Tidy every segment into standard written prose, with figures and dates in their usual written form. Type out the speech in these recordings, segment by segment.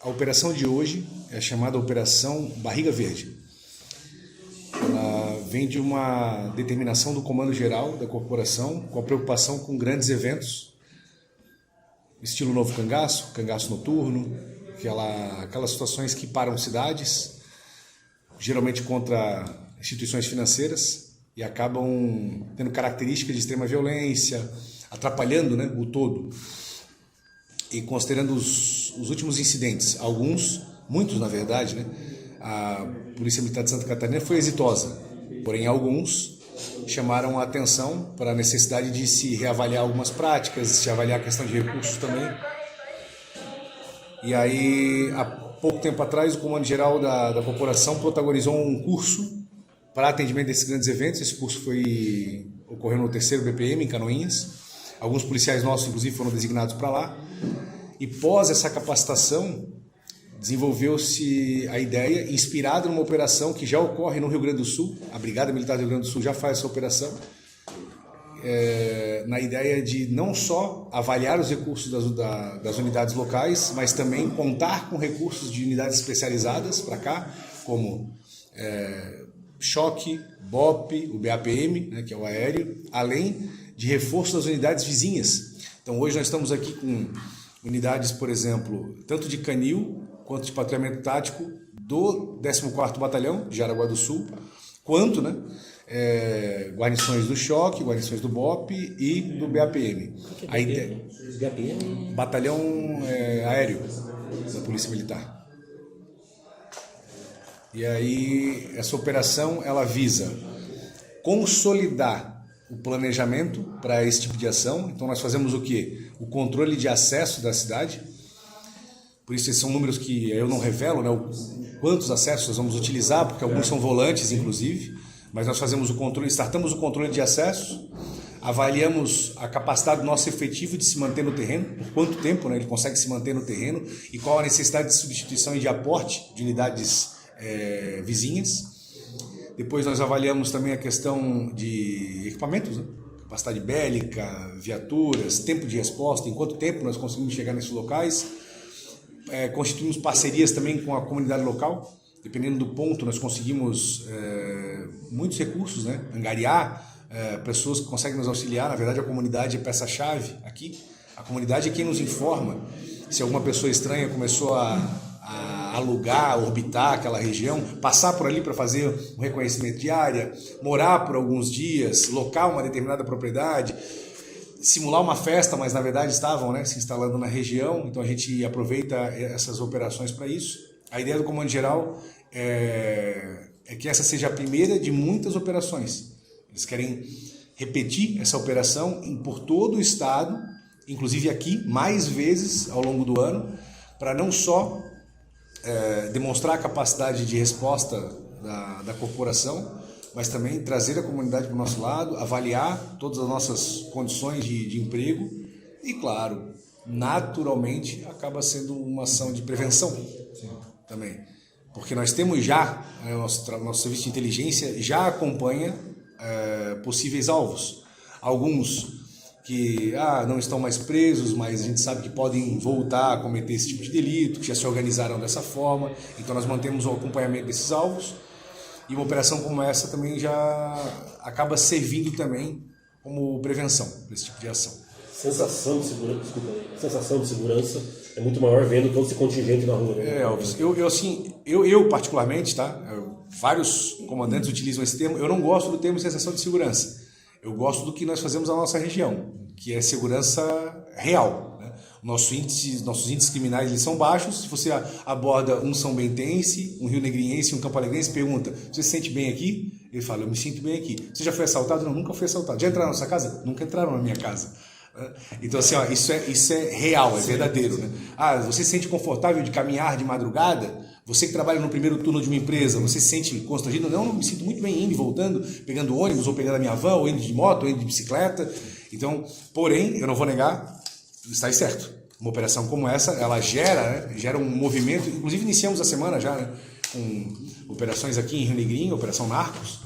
A operação de hoje é chamada Operação Barriga Verde. Ela vem de uma determinação do Comando Geral da Corporação com a preocupação com grandes eventos, estilo Novo Cangaço, Cangaço Noturno, aquelas situações que param cidades, geralmente contra instituições financeiras, e acabam tendo características de extrema violência, atrapalhando, né, o todo. E considerando os últimos incidentes, muitos na verdade, né, a Polícia Militar de Santa Catarina foi exitosa, porém alguns chamaram a atenção para a necessidade de se reavaliar algumas práticas, se avaliar a questão de recursos também. E aí, há pouco tempo atrás, o Comando Geral da Corporação protagonizou um curso para atendimento desses grandes eventos. Esse curso ocorreu no 3º BPM, em Canoinhas. Alguns policiais nossos, inclusive, foram designados para lá. E pós essa capacitação, desenvolveu-se a ideia, inspirada numa operação que já ocorre no Rio Grande do Sul. A Brigada Militar do Rio Grande do Sul já faz essa operação, na ideia de não só avaliar os recursos das unidades locais, mas também contar com recursos de unidades especializadas para cá, como choque, BOP, o BAPM, né, que é o aéreo, além de reforço das unidades vizinhas. Então hoje nós estamos aqui com unidades, por exemplo, tanto de canil quanto de patrulhamento tático do 14º Batalhão de Jaraguá do Sul, quanto, né, guarnições do choque, guarnições do BOP e do BAPM. O que é BAPM? Batalhão aéreo da Polícia Militar. E aí essa operação ela visa consolidar o planejamento para esse tipo de ação. Então nós fazemos o quê? O controle de acesso da cidade. Por isso esses são números que eu não revelo, né, quantos acessos nós vamos utilizar, porque alguns são volantes, inclusive, mas nós fazemos o controle, startamos o controle de acesso, avaliamos a capacidade do nosso efetivo de se manter no terreno, por quanto tempo, né, ele consegue se manter no terreno e qual a necessidade de substituição e de aporte de unidades vizinhas. Depois nós avaliamos também a questão de equipamentos, né? Capacidade bélica, viaturas, tempo de resposta, em quanto tempo nós conseguimos chegar nesses locais. Constituímos parcerias também com a comunidade local, dependendo do ponto nós conseguimos muitos recursos, né? Angariar pessoas que conseguem nos auxiliar. Na verdade a comunidade é peça-chave aqui, a comunidade é quem nos informa se alguma pessoa estranha começou a alugar, orbitar aquela região, passar por ali para fazer um reconhecimento de área, morar por alguns dias, locar uma determinada propriedade, simular uma festa, mas na verdade estavam, né, se instalando na região. Então a gente aproveita essas operações para isso. A ideia do Comando Geral é que essa seja a primeira de muitas operações. Eles querem repetir essa operação por todo o estado, inclusive aqui, mais vezes ao longo do ano, para não só demonstrar a capacidade de resposta da corporação, mas também trazer a comunidade para o nosso lado, avaliar todas as nossas condições de emprego e, claro, naturalmente acaba sendo uma ação de prevenção também, porque nós temos já, nosso serviço de inteligência já acompanha possíveis alvos, alguns que não estão mais presos, mas a gente sabe que podem voltar a cometer esse tipo de delito, que já se organizaram dessa forma. Então nós mantemos o acompanhamento desses alvos, e uma operação como essa também já acaba servindo também como prevenção desse tipo de ação. Sensação de segurança é muito maior vendo todo esse contingente na rua. Alves, eu particularmente, tá? Vários comandantes utilizam esse termo. Eu não gosto do termo sensação de segurança. Eu gosto do que nós fazemos na nossa região, que é segurança real, né? Nossos índices criminais eles são baixos. Se você aborda um São Bentense, um Rio Negriense, um Campo Alegrense, pergunta: você se sente bem aqui? Ele fala: eu me sinto bem aqui. Você já foi assaltado? Não, nunca fui assaltado. Já entraram na sua casa? Nunca entraram na minha casa. Então assim, isso é real, é verdadeiro, né? Você se sente confortável de caminhar de madrugada? Você que trabalha no primeiro turno de uma empresa, você se sente constrangido? Não, me sinto muito bem indo e voltando, pegando ônibus, ou pegando a minha van, ou indo de moto, ou indo de bicicleta. Então, porém, eu não vou negar, está certo. Uma operação como essa, ela gera um movimento. Inclusive iniciamos a semana já, né, com operações aqui em Rio Negrinho, Operação Narcos,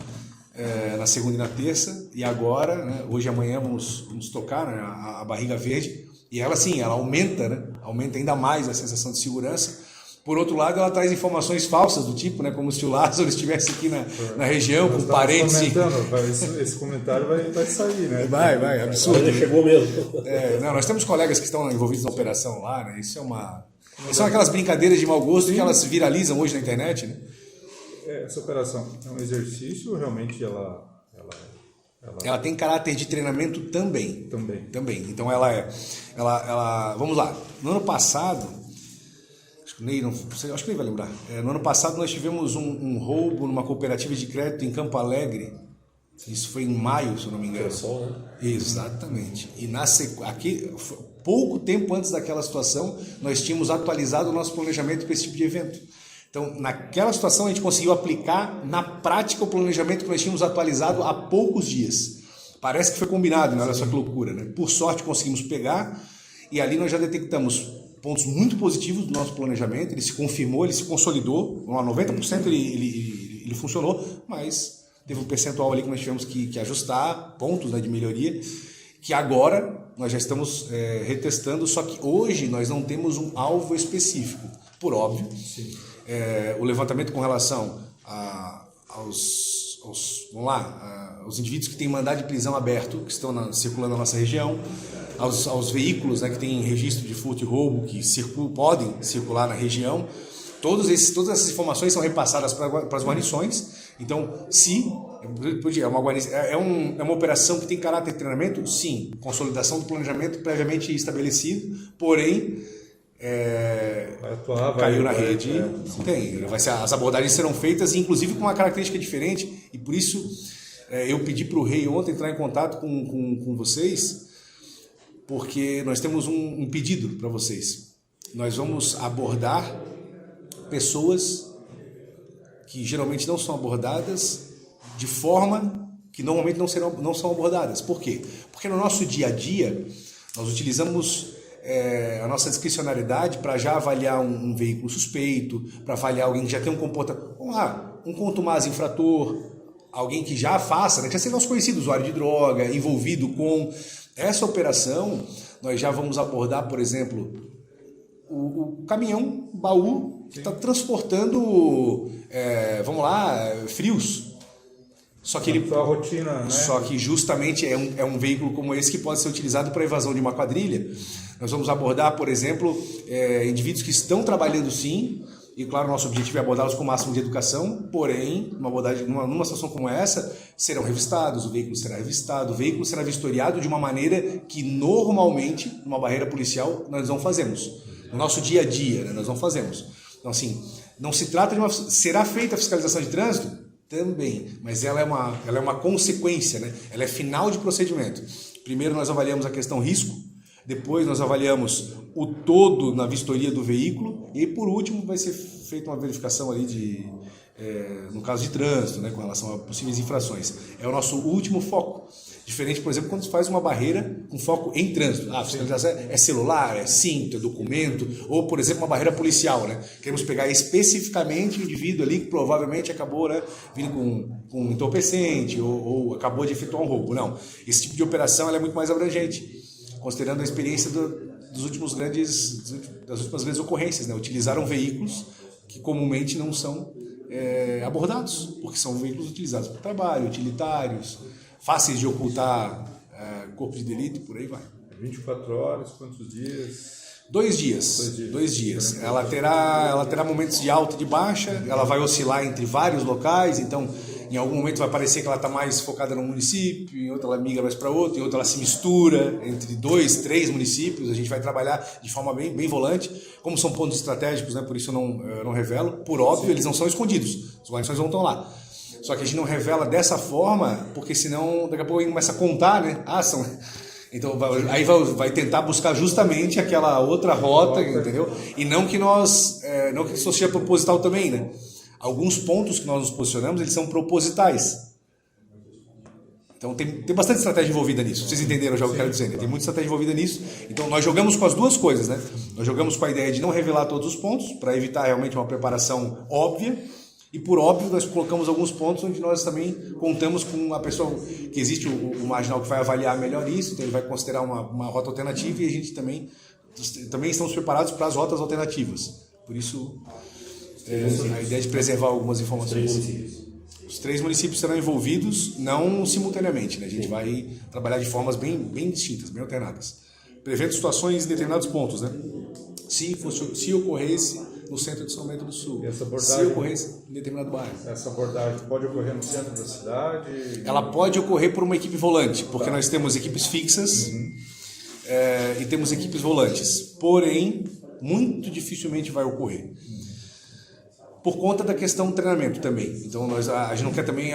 na segunda e na terça, e agora, né, hoje e amanhã vamos tocar, né, a Barriga Verde, e ela sim, ela aumenta, né, aumenta ainda mais a sensação de segurança, Por outro lado, ela traz informações falsas do tipo, né, como se o Lázaro estivesse aqui na região, com parentes. Esse comentário vai sair, né? Vai, absurdo. Ele chegou mesmo. Não, nós temos colegas que estão envolvidos na operação lá, né? São aquelas brincadeiras de mau gosto que elas viralizam hoje na internet, né? Essa operação é um exercício ou realmente ela tem caráter de treinamento também. Também. Então vamos lá. No ano passado, acho que o Ney vai lembrar. No ano passado nós tivemos um roubo numa cooperativa de crédito em Campo Alegre. Isso foi em maio, se eu não me engano. Sol, né? Exatamente. E aqui, pouco tempo antes daquela situação, nós tínhamos atualizado o nosso planejamento para esse tipo de evento. Então, naquela situação, a gente conseguiu aplicar na prática o planejamento que nós tínhamos atualizado há poucos dias. Parece que foi combinado, né? Olha só que loucura, né? Por sorte, conseguimos pegar e ali nós já detectamos pontos muito positivos do nosso planejamento. Ele se confirmou, ele se consolidou. 90% ele funcionou, mas teve um percentual ali que nós tivemos que ajustar, pontos, né, de melhoria, que agora nós já estamos retestando, só que hoje nós não temos um alvo específico, por óbvio. Sim. O levantamento com relação aos indivíduos que têm mandado de prisão aberto, que estão circulando na nossa região, aos veículos, né, que têm registro de furto e roubo, que podem circular na região. Todas essas informações são repassadas para as guarnições. Então, se é uma operação que tem caráter de treinamento, sim, consolidação do planejamento previamente estabelecido, porém caiu na rede, as abordagens serão feitas, inclusive com uma característica diferente, e por isso eu pedi para o Rei ontem entrar em contato com vocês, porque nós temos um pedido para vocês. Nós vamos abordar pessoas que geralmente não são abordadas de forma que normalmente não são abordadas. Por quê? Porque no nosso dia a dia nós utilizamos a nossa discricionariedade para já avaliar um veículo suspeito, para avaliar alguém que já tem um comportamento, um contumaz infrator, alguém que já faça, né, que já seja nosso conhecido, usuário de droga, envolvido com essa operação. Nós já vamos abordar, por exemplo, o caminhão baú que está transportando, frios. Só que a rotina, né? Só que justamente é um veículo como esse que pode ser utilizado para evasão de uma quadrilha. Nós vamos abordar, por exemplo, indivíduos que estão trabalhando sim, e claro, nosso objetivo é abordá-los com o máximo de educação, porém, numa situação como essa, serão revistados, o veículo será revistado, o veículo será vistoriado de uma maneira que normalmente, numa barreira policial, nós não fazemos. No nosso dia a dia, né, nós não fazemos. Então, assim, não se trata de será feita a fiscalização de trânsito? Também, mas ela é uma consequência, né? Ela é final de procedimento. Primeiro nós avaliamos a questão risco, depois nós avaliamos o todo na vistoria do veículo e por último vai ser feita uma verificação ali no caso de trânsito, né, com relação a possíveis infrações. É o nosso último foco. Diferente, por exemplo, quando se faz uma barreira com foco em trânsito. A fiscalização é celular, é cinto, é documento, ou, por exemplo, uma barreira policial, né? Queremos pegar especificamente o indivíduo ali que provavelmente acabou, né, vindo com um entorpecente ou acabou de efetuar um roubo. Não. Esse tipo de operação ela é muito mais abrangente, considerando a experiência das últimas grandes ocorrências, né? Utilizaram veículos que comumente não são abordados, porque são veículos utilizados para trabalho, utilitários, fáceis de ocultar corpo de delito, por aí vai. 24 horas, quantos dias? 2 dias. Ela terá momentos de alta e de baixa, ela vai oscilar entre vários locais, então em algum momento vai parecer que ela está mais focada no município, em outro ela migra mais para outro, em outro ela se mistura entre 2, 3 municípios. A gente vai trabalhar de forma bem volante, como são pontos estratégicos, né? Por isso eu não revelo, por óbvio. Eles não são escondidos, as guarnições não estão lá. Só que a gente não revela dessa forma, porque senão daqui a pouco a gente começa a contar, né? Então aí vai tentar buscar justamente aquela outra rota, entendeu? E não que isso seja proposital também, né? Alguns pontos que nós nos posicionamos, eles são propositais. Então tem bastante estratégia envolvida nisso. Vocês entenderam já o que eu quero dizer, né? Tem muita estratégia envolvida nisso. Então nós jogamos com as duas coisas, né? Nós jogamos com a ideia de não revelar todos os pontos, para evitar realmente uma preparação óbvia. E por óbvio, nós colocamos alguns pontos onde nós também contamos com a pessoa, que existe o marginal que vai avaliar melhor isso, então ele vai considerar uma rota alternativa, e a gente também estamos preparados para as rotas alternativas. Por isso, a ideia de preservar algumas informações. Os 3 municípios serão envolvidos, não simultaneamente, né? A gente vai trabalhar de formas bem distintas, bem alternadas, prevendo situações em determinados pontos, né? Se ocorresse no centro de São Bento do Sul, se ocorresse em determinado bairro. Essa abordagem pode ocorrer no centro da cidade? Ela pode ocorrer por uma equipe volante, porque nós temos equipes fixas e temos equipes volantes. Porém, muito dificilmente vai ocorrer. Por conta da questão do treinamento também. Então, a gente não quer também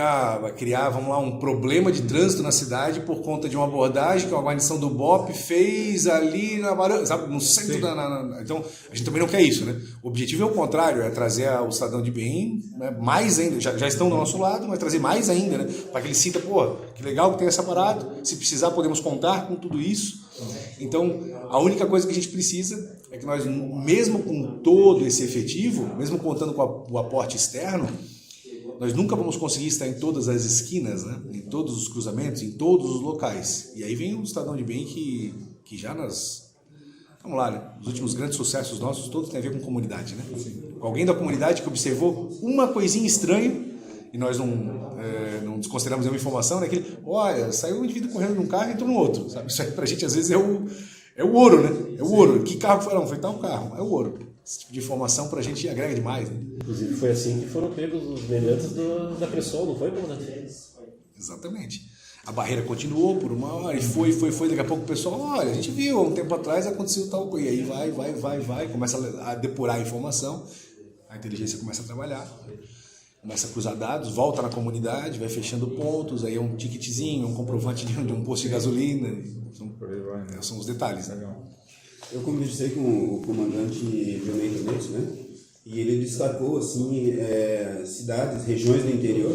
criar, vamos lá, um problema de trânsito na cidade por conta de uma abordagem que a guarnição do BOP fez ali na varanda, sabe, no centro Então, a gente também não quer isso, né? O objetivo é o contrário, é trazer o cidadão de bem, né, mais ainda, já estão do nosso lado, mas trazer mais ainda, né? Para que ele sinta, pô, que legal que tem esse aparato, se precisar podemos contar com tudo isso. Então, a única coisa que a gente precisa é que nós, mesmo com todo esse efetivo, mesmo contando com o aporte externo, nós nunca vamos conseguir estar em todas as esquinas, né? Em todos os cruzamentos, em todos os locais. E aí vem o cidadão de bem que já vamos lá, né? Os últimos grandes sucessos nossos, todos têm a ver com comunidade, né? Com alguém da comunidade que observou uma coisinha estranha, e nós não desconsideramos nenhuma informação, né? Olha, saiu um indivíduo correndo num carro e entrou no outro, sabe? Isso aí pra gente às vezes é o ouro, né? É o ouro. Que carro foi? Não, foi tal carro. É o ouro. Esse tipo de informação pra gente agrega demais, né? Inclusive foi assim que foram pegos os meliantes da Cressol, não foi, comandante? Exatamente. A barreira continuou por uma hora e foi. Daqui a pouco o pessoal, olha, a gente viu, um tempo atrás aconteceu tal coisa. E aí vai, começa a depurar a informação, a inteligência começa a trabalhar. Começa a cruzar dados, volta na comunidade, vai fechando pontos, aí é um ticketzinho, um comprovante de um posto de gasolina. São os detalhes, né? Eu conversei com o comandante Dionei Reneto, né? E ele destacou assim, cidades, regiões do interior,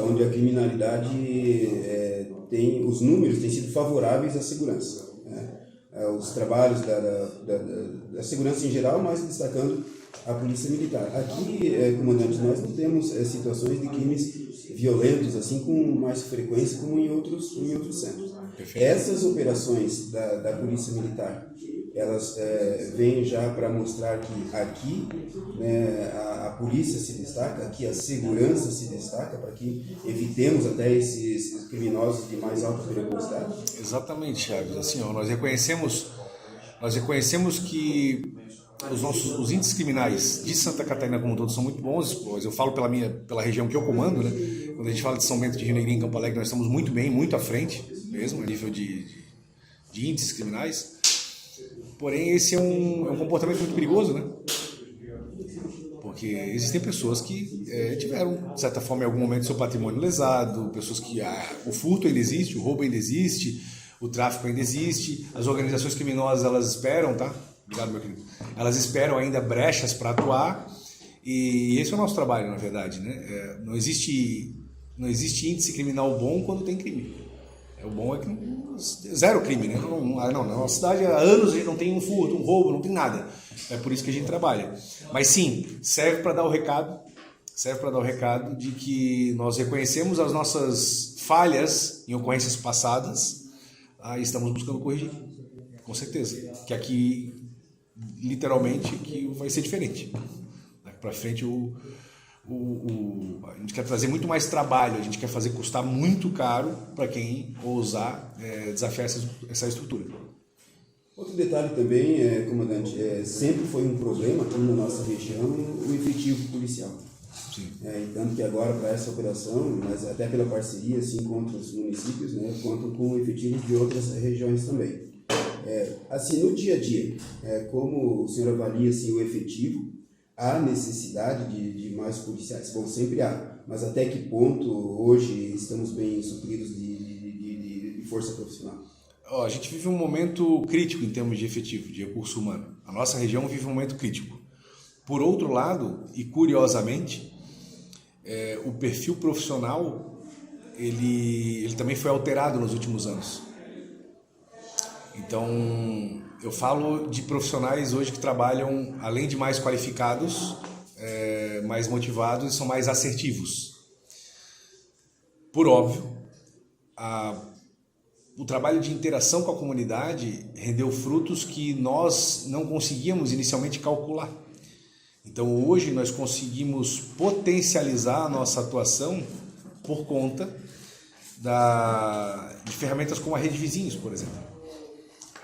onde a criminalidade os números têm sido favoráveis à segurança. Né? Os trabalhos da segurança em geral, mas destacando a polícia militar. Aqui, comandante, nós não temos situações de crimes violentos assim com mais frequência como em outros centros. Perfeito. Essas operações da polícia militar, elas vêm já para mostrar que aqui, né, a polícia se destaca, aqui a segurança se destaca, para que evitemos até esses criminosos de mais alta periculosidade. Exatamente, Chaves. Assim, nós reconhecemos que os índices criminais de Santa Catarina como um todo são muito bons, pois eu falo pela região que eu comando, né? Quando a gente fala de São Bento de Rio Negrinho e Campo Alegre, nós estamos muito bem, muito à frente mesmo, a nível de índices criminais. Porém, esse é um comportamento muito perigoso, né? Porque existem pessoas que tiveram, de certa forma, em algum momento, seu patrimônio lesado, pessoas que o furto ainda existe, o roubo ainda existe, o tráfico ainda existe, as organizações criminosas, elas esperam, tá? Obrigado, meu querido. Elas esperam ainda brechas para atuar e esse é o nosso trabalho, na verdade, né? Não existe índice criminal bom quando tem crime. O bom é que zero crime, né? Na nossa cidade há anos a gente não tem um furto, um roubo, não tem nada. É por isso que a gente trabalha. Mas sim, serve para dar o recado de que nós reconhecemos as nossas falhas em ocorrências passadas e estamos buscando corrigir, com certeza. Que aqui literalmente que vai ser diferente. Daqui para frente a gente quer trazer muito mais trabalho, a gente quer fazer custar muito caro para quem ousar desafiar essa estrutura. Outro detalhe também, comandante, sempre foi um problema aqui na nossa região o efetivo policial. Sim. E tanto que agora para essa operação, mas até pela parceria assim, com outros municípios, né, contam com efetivos de outras regiões também. Assim, no dia a dia, como o senhor avalia assim, o efetivo? Há necessidade de mais policiais? Bom, sempre há, mas até que ponto hoje estamos bem supridos de força profissional? A gente vive um momento crítico em termos de efetivo, de recurso humano. A nossa região vive um momento crítico. Por outro lado, e curiosamente, o perfil profissional ele também foi alterado nos últimos anos. Então, eu falo de profissionais hoje que trabalham, além de mais qualificados, mais motivados e são mais assertivos. Por óbvio, o trabalho de interação com a comunidade rendeu frutos que nós não conseguíamos inicialmente calcular. Então hoje nós conseguimos potencializar a nossa atuação por conta de ferramentas como a Rede Vizinhos, por exemplo.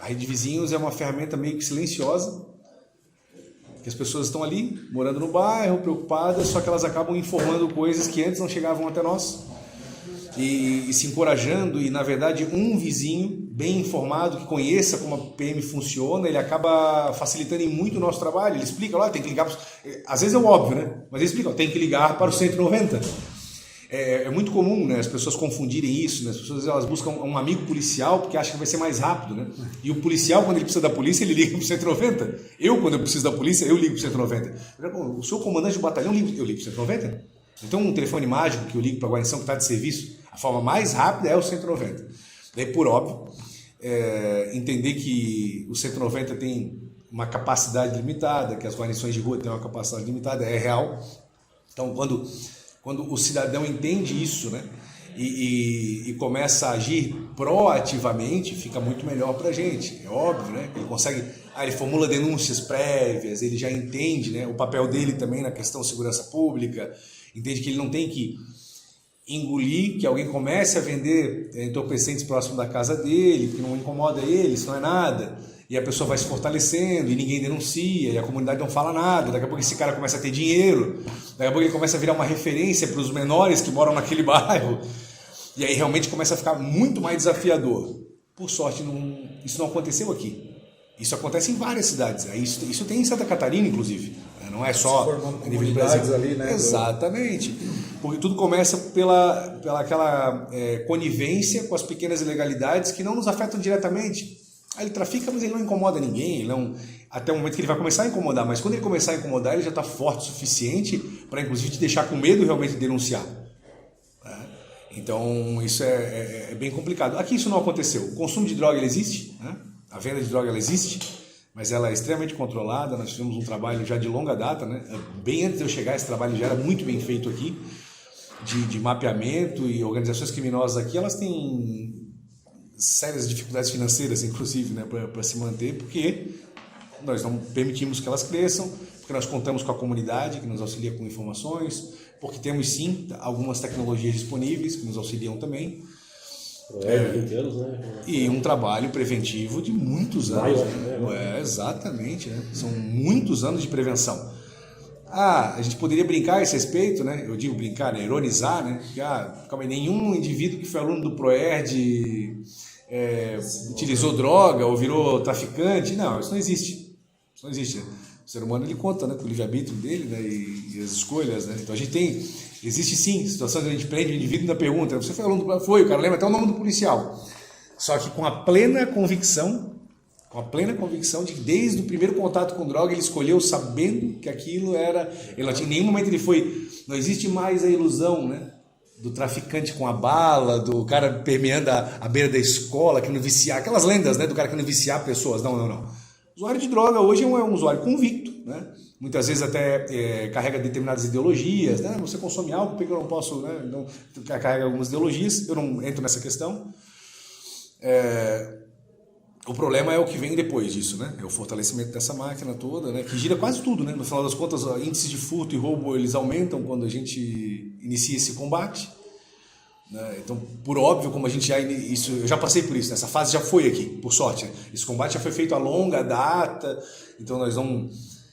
A Rede Vizinhos é uma ferramenta meio que silenciosa, que as pessoas estão ali, morando no bairro, preocupadas, só que elas acabam informando coisas que antes não chegavam até nós. E se encorajando, e na verdade um vizinho bem informado, que conheça como a PM funciona, ele acaba facilitando muito o nosso trabalho. Ele explica lá, tem que ligar, às vezes é óbvio, né? Mas ele explica, tem que ligar para o 190. É muito comum, né, as pessoas confundirem isso, né? As pessoas elas buscam um amigo policial porque acham que vai ser mais rápido, né? E o policial, quando ele precisa da polícia, ele liga para o 190. Eu, quando eu preciso da polícia, eu ligo para o 190. O seu comandante do batalhão, eu ligo para o 190. Então, um telefone mágico que eu ligo para a guarnição que está de serviço, a forma mais rápida é o 190. Daí, por óbvio, entender que o 190 tem uma capacidade limitada, que as guarnições de rua têm uma capacidade limitada, é real. Então, quando o cidadão entende isso, né, e começa a agir proativamente, fica muito melhor para a gente. É óbvio, né? Ele consegue, ele formula denúncias prévias, ele já entende, né, o papel dele também na questão de segurança pública, entende que ele não tem que engolir que alguém comece a vender entorpecentes próximo da casa dele, que não incomoda ele, isso não é nada. E a pessoa vai se fortalecendo e ninguém denuncia, e a comunidade não fala nada. Daqui a pouco esse cara começa a ter dinheiro, daqui a pouco ele começa a virar uma referência para os menores que moram naquele bairro, e aí realmente começa a ficar muito mais desafiador. Por sorte, isso não aconteceu aqui. Isso acontece em várias cidades. Isso tem em Santa Catarina, inclusive. Não é só a nível de Brasil. Ali, né? Exatamente. Porque tudo começa pela aquela conivência com as pequenas ilegalidades que não nos afetam diretamente. Ele trafica, mas ele não incomoda ninguém, até o momento que ele vai começar a incomodar. Mas quando ele começar a incomodar, ele já está forte o suficiente para, inclusive, te deixar com medo realmente de denunciar. Então, isso é bem complicado. Aqui isso não aconteceu. O consumo de droga ele existe, né? A venda de droga ela existe, mas ela é extremamente controlada. Nós tivemos um trabalho já de longa data, né? Bem antes de eu chegar, esse trabalho já era muito bem feito aqui, de mapeamento, e organizações criminosas aqui, elas têm sérias dificuldades financeiras, inclusive, né, para se manter, porque nós não permitimos que elas cresçam, porque nós contamos com a comunidade que nos auxilia com informações, porque temos sim algumas tecnologias disponíveis que nos auxiliam também. 20 anos, né? E um trabalho preventivo de muitos anos. Exatamente, né? São muitos anos de prevenção. A gente poderia brincar a esse respeito, né? Eu digo brincar, né? Ironizar, né? Que nenhum indivíduo que foi aluno do ProERD utilizou droga ou virou traficante. Não, isso não existe. Isso não existe. O ser humano ele conta, né, com o livre-arbítrio dele, né, e as escolhas, né? Então a gente existe sim situações onde a gente prende o indivíduo na pergunta: você foi aluno do... Foi, o cara lembra até o nome do policial. Só que com a plena convicção de que desde o primeiro contato com droga ele escolheu sabendo que aquilo era... Ele não tinha, em nenhum momento ele foi... Não existe mais a ilusão, né, do traficante com a bala, do cara permeando a beira da escola, que não viciar, aquelas lendas, né, do cara que não viciar pessoas. Não. O usuário de droga hoje é um usuário convicto, né? Muitas vezes até carrega determinadas ideologias, né? Você consome álcool, porque eu não posso, né? Então, carrega algumas ideologias, eu não entro nessa questão. O problema é o que vem depois disso, né? É o fortalecimento dessa máquina toda, né? Que gira quase tudo, né? No final das contas, índices de furto e roubo eles aumentam quando a gente inicia esse combate. Então, por óbvio, como a gente eu já passei por isso, né? Essa fase já foi aqui, por sorte, né? Esse combate já foi feito a longa data, então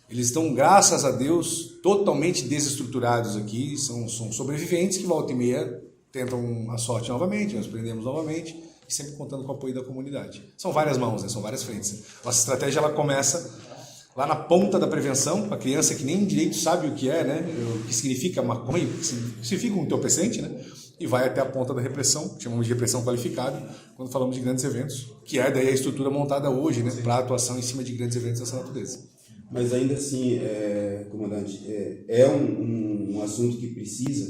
eles estão, graças a Deus, totalmente desestruturados aqui, são sobreviventes que volta e meia tentam a sorte novamente, nós prendemos novamente, e sempre contando com o apoio da comunidade. São várias mãos, né? São várias frentes. Nossa estratégia ela começa lá na ponta da prevenção, a criança que nem direito sabe o que é, né? O que significa maconha, o que significa um entorpecente, né? E vai até a ponta da repressão, que chamamos de repressão qualificada, quando falamos de grandes eventos, que é daí a estrutura montada hoje, né, para a atuação em cima de grandes eventos dessa natureza. Mas ainda assim, comandante, é um assunto que precisa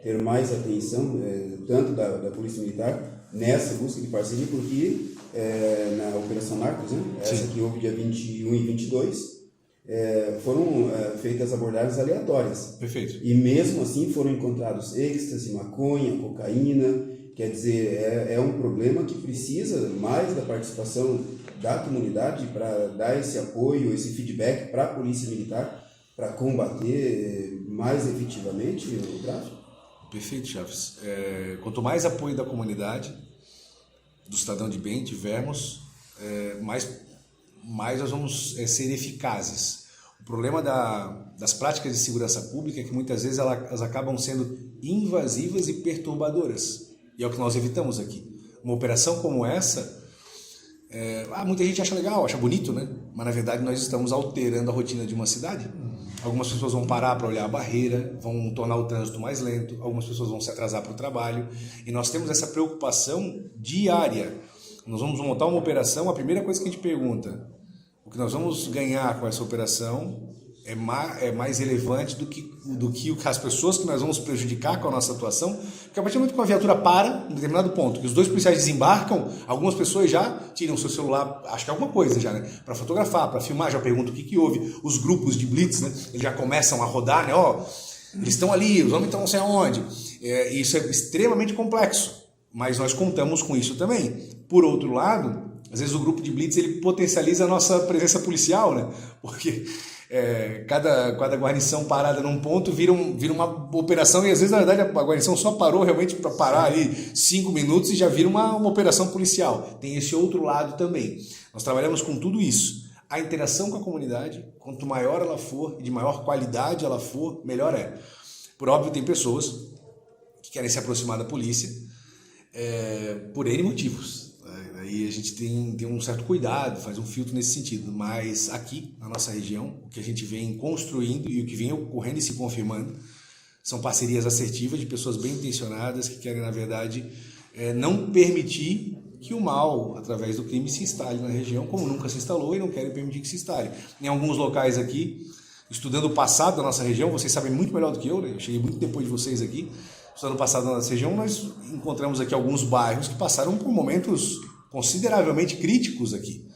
ter mais atenção, tanto da Polícia Militar, nessa busca de parceria, porque na Operação Narcos, né, essa que houve dia 21 e 22, foram feitas abordagens aleatórias. Perfeito. E mesmo assim foram encontrados êxtase, maconha, cocaína. Quer dizer, é um problema que precisa mais da participação da comunidade para dar esse apoio, esse feedback para a Polícia Militar, para combater mais efetivamente o tráfico? Perfeito, Chaves. Quanto mais apoio da comunidade, do cidadão de bem tivermos, mais nós vamos ser eficazes. O problema das práticas de segurança pública é que muitas vezes elas acabam sendo invasivas e perturbadoras. E é o que nós evitamos aqui. Uma operação como essa, muita gente acha legal, acha bonito, né? Mas na verdade nós estamos alterando a rotina de uma cidade. Algumas pessoas vão parar para olhar a barreira, vão tornar o trânsito mais lento, algumas pessoas vão se atrasar para o trabalho. E nós temos essa preocupação diária. Nós vamos montar uma operação, a primeira coisa que a gente pergunta, o que nós vamos ganhar com essa operação é mais relevante do que as pessoas que nós vamos prejudicar com a nossa atuação, porque a partir do momento que uma viatura para, em determinado ponto, que os dois policiais desembarcam, algumas pessoas já tiram o seu celular, acho que é alguma coisa já, né? Para fotografar, para filmar, já perguntam o que houve. Os grupos de blitz, né? Eles já começam a rodar, né? Eles estão ali, os homens estão não sei aonde. Isso é extremamente complexo, mas nós contamos com isso também. Por outro lado, às vezes o grupo de blitz ele potencializa a nossa presença policial, né? Porque cada guarnição parada num ponto vira uma operação, e às vezes na verdade a guarnição só parou realmente para parar ali 5 minutos e já vira uma operação policial. Tem esse outro lado também. Nós trabalhamos com tudo isso. A interação com a comunidade, quanto maior ela for e de maior qualidade ela for, melhor é. Por óbvio, tem pessoas que querem se aproximar da polícia por N motivos. Aí a gente tem um certo cuidado, faz um filtro nesse sentido, mas aqui na nossa região, o que a gente vem construindo e o que vem ocorrendo e se confirmando são parcerias assertivas de pessoas bem intencionadas que querem, na verdade, não permitir que o mal, através do crime, se instale na região, como nunca se instalou, e não querem permitir que se instale. Em alguns locais aqui, estudando o passado da nossa região, vocês sabem muito melhor do que eu cheguei muito depois de vocês aqui, estudando o passado da nossa região, nós encontramos aqui alguns bairros que passaram por momentos consideravelmente críticos aqui.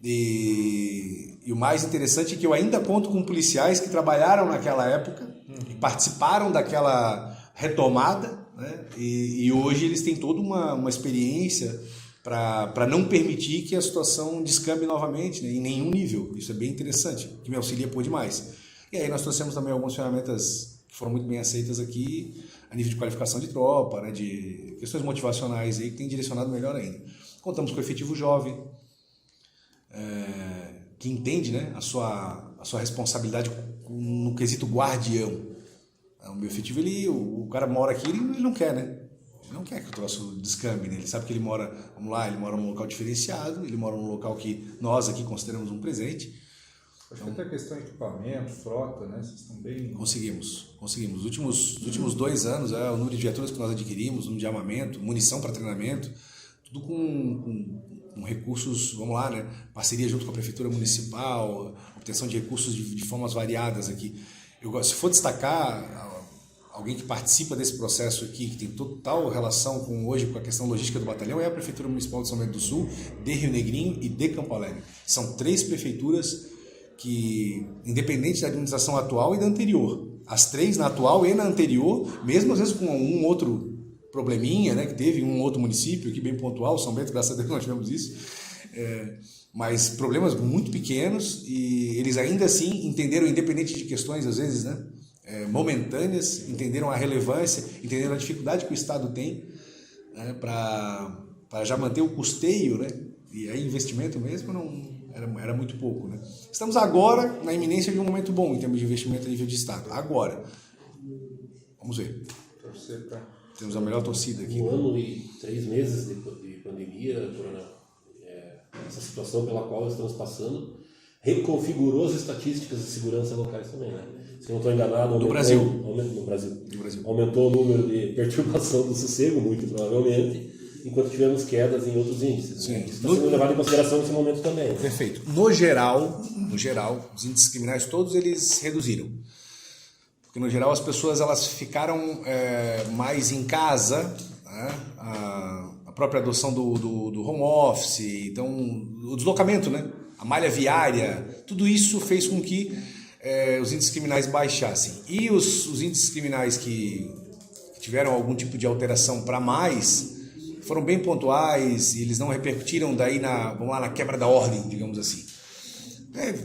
E o mais interessante é que eu ainda conto com policiais que trabalharam naquela época e participaram daquela retomada, né? E hoje eles têm toda uma experiência para não permitir que a situação descambe novamente, né? Em nenhum nível. Isso é bem interessante, que me auxilia por demais. E aí nós trouxemos também algumas ferramentas que foram muito bem aceitas aqui, a nível de qualificação de tropa, né? De questões motivacionais aí, que tem direcionado melhor ainda. Contamos com o efetivo jovem, que entende, né, a sua responsabilidade no quesito guardião. O meu efetivo, o cara mora aqui, ele não quer, né? Ele não quer que o troço descambe, né? Ele sabe que ele mora num local diferenciado, ele mora num local que nós aqui consideramos um presente. Acho que até a questão de equipamento, frota, né? Vocês estão bem... Conseguimos. Nos últimos 2 anos, o número de viaturas que nós adquirimos, o número de armamento, munição para treinamento, tudo com recursos, vamos lá, né? Parceria junto com a Prefeitura Municipal, obtenção de recursos de formas variadas aqui. Se for destacar alguém que participa desse processo aqui, que tem total relação hoje com a questão logística do batalhão, é a Prefeitura Municipal de São Bento do Sul, de Rio Negrinho e de Campo Alegre. São 3 prefeituras que, independente da administração atual e da anterior, as 3 na atual e na anterior, mesmo às vezes com um outro probleminha, né, que teve um outro município aqui bem pontual, São Bento, graças a Deus nós tivemos isso, mas problemas muito pequenos, e eles ainda assim entenderam, independente de questões às vezes, né, momentâneas, entenderam a relevância, entenderam a dificuldade que o Estado tem, né, para já manter o custeio, né, e aí investimento mesmo era muito pouco, né. Estamos agora na iminência de um momento bom em termos de investimento a nível de Estado, agora, vamos ver. Torcer para... Temos a melhor torcida aqui. 1 ano e 3 meses de pandemia, essa situação pela qual estamos passando, reconfigurou as estatísticas de segurança locais também, né? Se não estou enganado, no Brasil. Aumentou o número de perturbação do sossego, muito provavelmente, enquanto tivemos quedas em outros índices. Sim. Isso está sendo levado em consideração nesse momento também. Perfeito. No geral, os índices criminais todos eles reduziram. Porque, no geral, as pessoas elas ficaram mais em casa, né? A própria adoção do home office, então, o deslocamento, né? A malha viária, tudo isso fez com que os índices criminais baixassem. E os índices criminais que tiveram algum tipo de alteração para mais foram bem pontuais, e eles não repercutiram daí na quebra da ordem, digamos assim.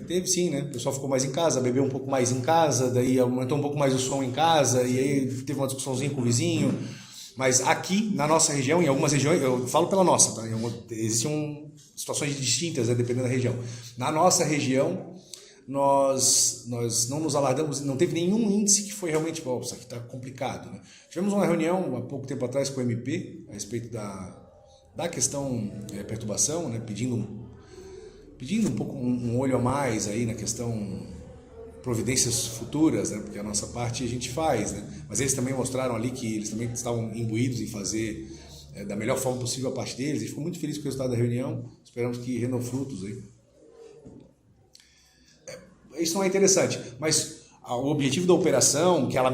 Teve sim, né? O pessoal ficou mais em casa, bebeu um pouco mais em casa, daí aumentou um pouco mais o som em casa, e aí teve uma discussãozinha com o vizinho. Mas aqui, na nossa região, em algumas regiões, eu falo pela nossa, tá? Existem situações distintas, né, dependendo da região. Na nossa região, nós não nos alargamos, não teve nenhum índice que foi realmente, isso aqui está complicado, né? Tivemos uma reunião há pouco tempo atrás com o MP, a respeito da questão perturbação, né, pedindo um pouco um olho a mais aí na questão providências futuras, né, porque a nossa parte a gente faz, né, mas eles também mostraram ali que eles também estavam imbuídos em fazer da melhor forma possível a parte deles, e ficou muito feliz com o resultado da reunião, esperamos que rendam frutos aí. Isso não é interessante, mas o objetivo da operação, que ela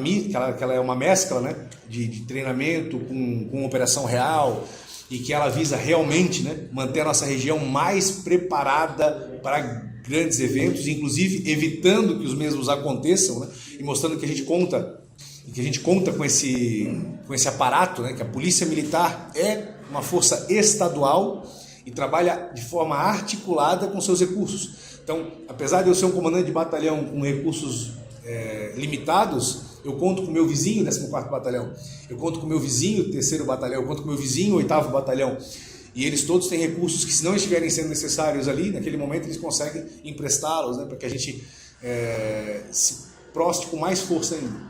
é uma mescla, né, de treinamento com operação real, e que ela visa realmente, né, manter a nossa região mais preparada para grandes eventos, inclusive evitando que os mesmos aconteçam, né, e mostrando que a gente conta com esse aparato, né, que a Polícia Militar é uma força estadual e trabalha de forma articulada com seus recursos. Então, apesar de eu ser um comandante de batalhão com recursos limitados, eu conto com o meu vizinho, 14º Batalhão, eu conto com o meu vizinho, 3º Batalhão, eu conto com o meu vizinho, 8º Batalhão, e eles todos têm recursos que, se não estiverem sendo necessários ali, naquele momento eles conseguem emprestá-los, né, para que a gente se proste com mais força ainda.